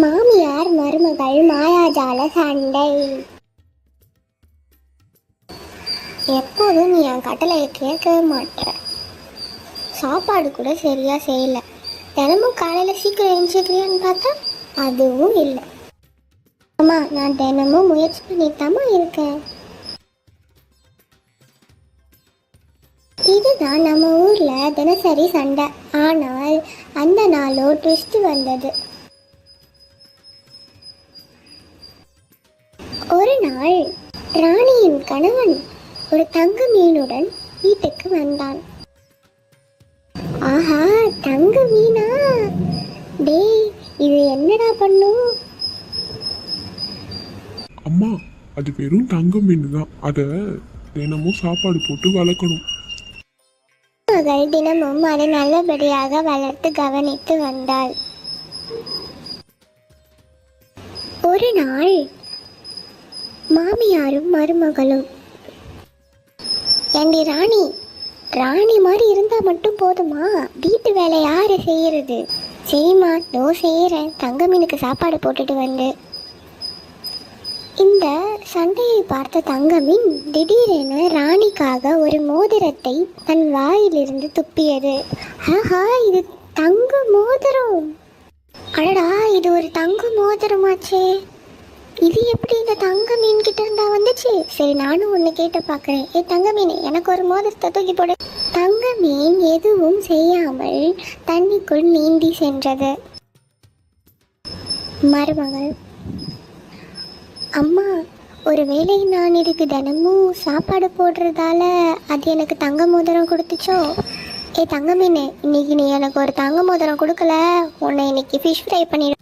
மாமியார் மருமகள் மாயாஜால சண்டை. எப்போதும் நீ என் கட்டளையை கேட்கவே மாட்டேற. சாப்பாடு கூட சரியா செய்யல. தினமும் காலையில் சீக்கிரம் எழுந்திரிக்கிறியான்னு பார்த்தா அதுவும் இல்லை. அம்மா, நான் தினமும் முயற்சி பண்ணிட்டாமா இருக்கேன். இதுதான் நம்ம ஊர்ல தினசரி சண்டை. ஆனால் அந்த நாளோ ட்விஸ்ட் வந்தது. ஒரு நாள் ராணியின் கணவன் ஒரு தங்க மீனுடன் வீட்டுக்கு வந்தான். ஆஹா, தங்க மீனா? டேய், இது என்னடா பண்ணும்? அம்மா, அது வெறும் தங்க மீன் தான். அதை தினமும் சாப்பாடு போட்டு வளர்க்கணும். மகள் தினமும் அதை நல்லபடியாக வளர்த்து கவனித்து வந்தாள். ஒரு நாள் மாமியாரும் மருமகளும், ஏண்டி ராணி, ராணி மாதிரி இருந்தா மட்டும் போதுமா? வீட்டு வேலை யாரு செய்யறது? சரிம்மா, தோ செய்யறேன். தங்க மீனுக்கு சாப்பாடு போட்டுட்டு வந்து. இந்த சண்டையை பார்த்த தங்கமீன் திடீரென ராணிக்காக ஒரு மோதிரத்தை தன் வாயிலிருந்து துப்பியது. ஆஹா, இது தங்க மோதிரம்! அடடா, இது ஒரு தங்க மோதிரமாச்சே! இது எப்படி இந்த தங்க மீன் கிட்ட இருந்தா வந்துச்சு? சரி, நானும் ஒன்று கேட்டு பார்க்குறேன். ஏ தங்க மீன், எனக்கு ஒரு மோதிரத்தை தூக்கி போடு. தங்க மீன் எதுவும் செய்யாமல் தண்ணிக்குள் நீந்தி சென்றது. மருமகள், அம்மா, ஒருவேளை நான் இதுக்கு தினமும் சாப்பாடு போடுறதால அது எனக்கு தங்க மோதிரம் கொடுத்துச்சோ? ஏ தங்க மீன், இன்னைக்கு நீ எனக்கு ஒரு தங்க மோதிரம் கொடுக்கல, உன்னை இன்னைக்கு ஃபிஷ் ஃப்ரை பண்ணிடு.